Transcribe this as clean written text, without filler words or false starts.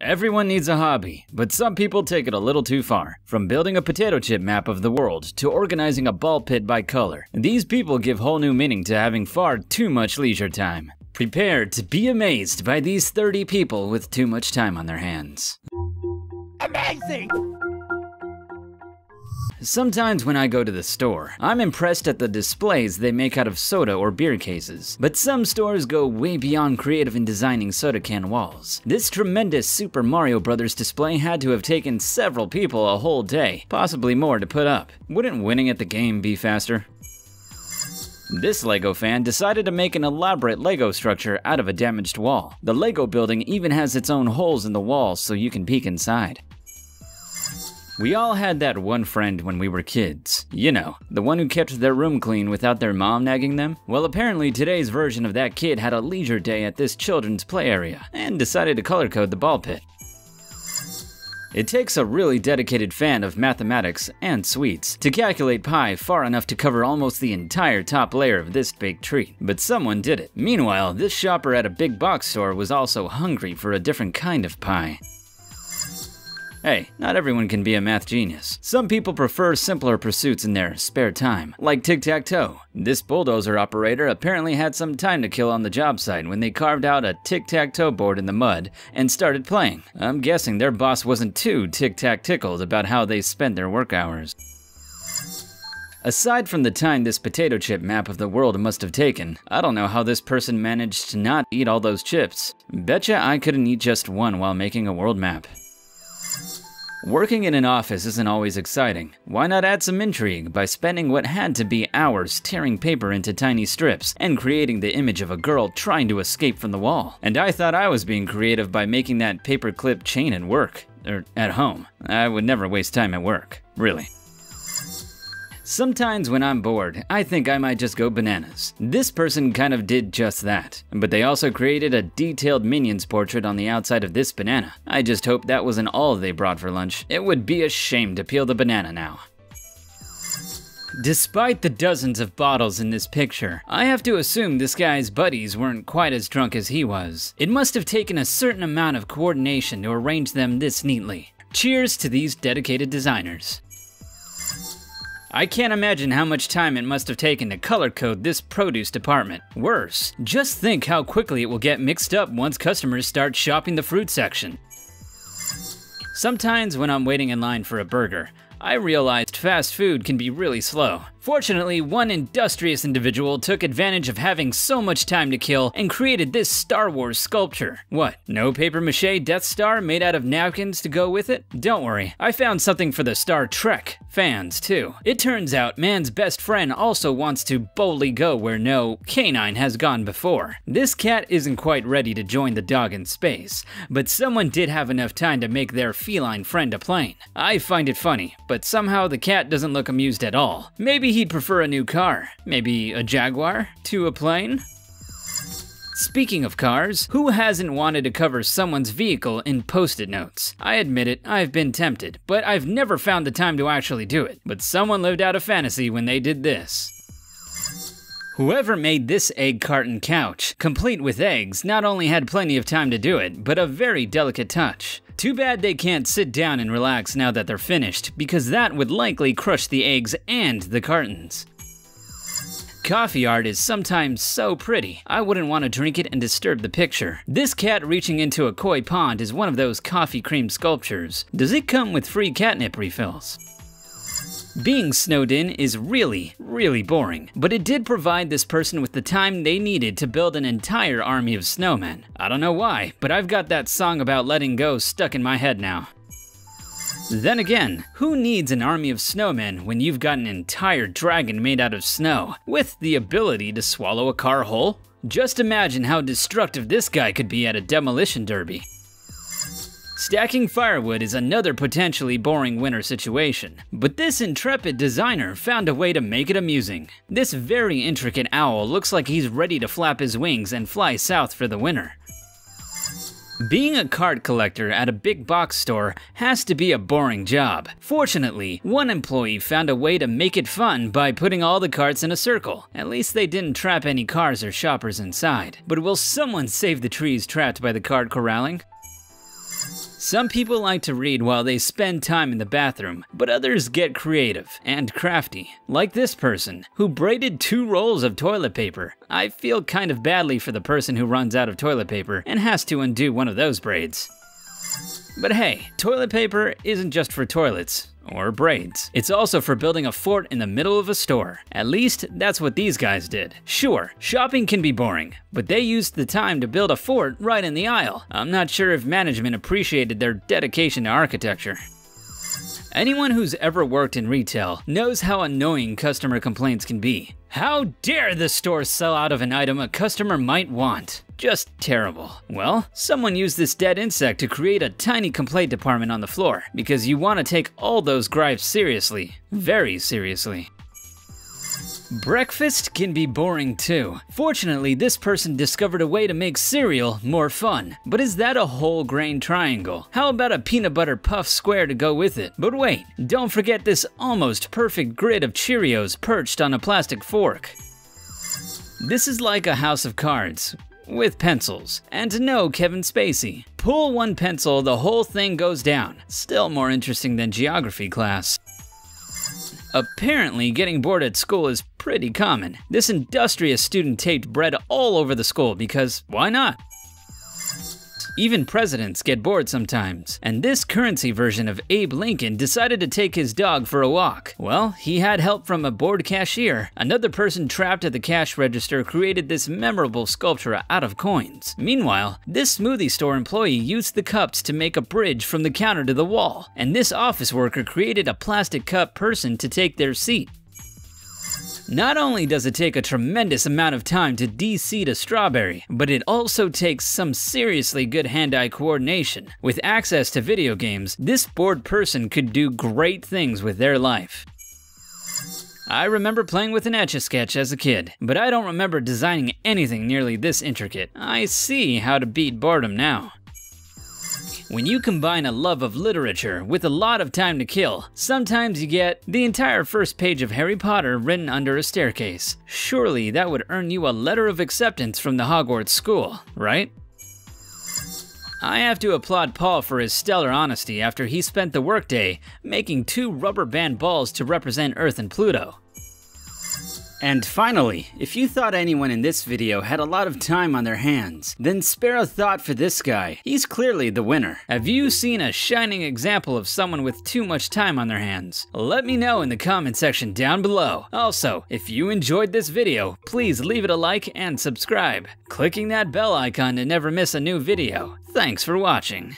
Everyone needs a hobby, but some people take it a little too far. From building a potato chip map of the world to organizing a ball pit by color, these people give whole new meaning to having far too much leisure time. Prepare to be amazed by these 30 people with too much time on their hands. Amazing! Sometimes when I go to the store, I'm impressed at the displays they make out of soda or beer cases. But some stores go way beyond creative in designing soda can walls. This tremendous Super Mario Bros. Display had to have taken several people a whole day, possibly more, to put up. Wouldn't winning at the game be faster? This LEGO fan decided to make an elaborate LEGO structure out of a damaged wall. The LEGO building even has its own holes in the walls so you can peek inside. We all had that one friend when we were kids. You know, the one who kept their room clean without their mom nagging them? Well, apparently today's version of that kid had a leisure day at this children's play area and decided to color code the ball pit. It takes a really dedicated fan of mathematics and sweets to calculate pi far enough to cover almost the entire top layer of this baked treat, but someone did it. Meanwhile, this shopper at a big box store was also hungry for a different kind of pie. Hey, not everyone can be a math genius. Some people prefer simpler pursuits in their spare time, like tic-tac-toe. This bulldozer operator apparently had some time to kill on the job site when they carved out a tic-tac-toe board in the mud and started playing. I'm guessing their boss wasn't too tic-tac-tickled about how they spent their work hours. Aside from the time this potato chip map of the world must have taken, I don't know how this person managed to not eat all those chips. Betcha I couldn't eat just one while making a world map. Working in an office isn't always exciting. Why not add some intrigue by spending what had to be hours tearing paper into tiny strips and creating the image of a girl trying to escape from the wall? And I thought I was being creative by making that paperclip chain at work, or at home. I would never waste time at work, really. Sometimes when I'm bored, I think I might just go bananas. This person kind of did just that, but they also created a detailed Minions portrait on the outside of this banana. I just hope that wasn't all they brought for lunch. It would be a shame to peel the banana now. Despite the dozens of bottles in this picture, I have to assume this guy's buddies weren't quite as drunk as he was. It must have taken a certain amount of coordination to arrange them this neatly. Cheers to these dedicated designers. I can't imagine how much time it must have taken to color code this produce department. Worse, just think how quickly it will get mixed up once customers start shopping the fruit section. Sometimes when I'm waiting in line for a burger, I realized fast food can be really slow. Fortunately, one industrious individual took advantage of having so much time to kill and created this Star Wars sculpture. What, no papier-mâché Death Star made out of napkins to go with it? Don't worry, I found something for the Star Trek fans too. It turns out man's best friend also wants to boldly go where no canine has gone before. This cat isn't quite ready to join the dog in space, but someone did have enough time to make their feline friend a plane. I find it funny, but somehow the cat doesn't look amused at all. Maybe he'd prefer a new car, maybe a Jaguar, to a plane? Speaking of cars, who hasn't wanted to cover someone's vehicle in Post-it notes? I admit it, I've been tempted, but I've never found the time to actually do it. But someone lived out a fantasy when they did this. Whoever made this egg carton couch, complete with eggs, not only had plenty of time to do it, but a very delicate touch. Too bad they can't sit down and relax now that they're finished, because that would likely crush the eggs and the cartons. Coffee art is sometimes so pretty, I wouldn't want to drink it and disturb the picture. This cat reaching into a koi pond is one of those coffee cream sculptures. Does it come with free catnip refills? Being snowed in is really boring, but it did provide this person with the time they needed to build an entire army of snowmen. I don't know why, but I've got that song about letting go stuck in my head now. Then again, who needs an army of snowmen when you've got an entire dragon made out of snow, with the ability to swallow a car whole? Just imagine how destructive this guy could be at a demolition derby. Stacking firewood is another potentially boring winter situation, but this intrepid designer found a way to make it amusing. This very intricate owl looks like he's ready to flap his wings and fly south for the winter. Being a card collector at a big box store has to be a boring job. Fortunately, one employee found a way to make it fun by putting all the carts in a circle. At least they didn't trap any cars or shoppers inside. But will someone save the trees trapped by the card corralling? Some people like to read while they spend time in the bathroom, but others get creative and crafty. Like this person, who braided 2 rolls of toilet paper. I feel kind of badly for the person who runs out of toilet paper and has to undo one of those braids. But hey, toilet paper isn't just for toilets or braids. It's also for building a fort in the middle of a store. At least, that's what these guys did. Sure, shopping can be boring, but they used the time to build a fort right in the aisle. I'm not sure if management appreciated their dedication to architecture. Anyone who's ever worked in retail knows how annoying customer complaints can be. How dare the store sell out of an item a customer might want? Just terrible. Well, someone used this dead insect to create a tiny complaint department on the floor, because you want to take all those gripes seriously. Very seriously. Breakfast can be boring too. Fortunately, this person discovered a way to make cereal more fun. But is that a whole grain triangle? How about a peanut butter puff square to go with it? But wait, don't forget this almost perfect grid of Cheerios perched on a plastic fork. This is like a house of cards, with pencils. And no Kevin Spacey. Pull one pencil, the whole thing goes down. Still more interesting than geography class. Apparently, getting bored at school is pretty common. This industrious student taped bread all over the school because why not? Even presidents get bored sometimes, and this currency version of Abe Lincoln decided to take his dog for a walk. Well, he had help from a bored cashier. Another person trapped at the cash register created this memorable sculpture out of coins. Meanwhile, this smoothie store employee used the cups to make a bridge from the counter to the wall, and this office worker created a plastic cup person to take their seat. Not only does it take a tremendous amount of time to de-seed a strawberry, but it also takes some seriously good hand-eye coordination. With access to video games, this bored person could do great things with their life. I remember playing with an Etch-a-Sketch as a kid, but I don't remember designing anything nearly this intricate. I see how to beat boredom now. When you combine a love of literature with a lot of time to kill, sometimes you get the entire first page of Harry Potter written under a staircase. Surely that would earn you a letter of acceptance from the Hogwarts school, right? I have to applaud Paul for his stellar honesty after he spent the workday making 2 rubber band balls to represent Earth and Pluto. And finally, if you thought anyone in this video had a lot of time on their hands, then spare a thought for this guy. He's clearly the winner. Have you seen a shining example of someone with too much time on their hands? Let me know in the comment section down below. Also, if you enjoyed this video, please leave it a like and subscribe, clicking that bell icon to never miss a new video. Thanks for watching.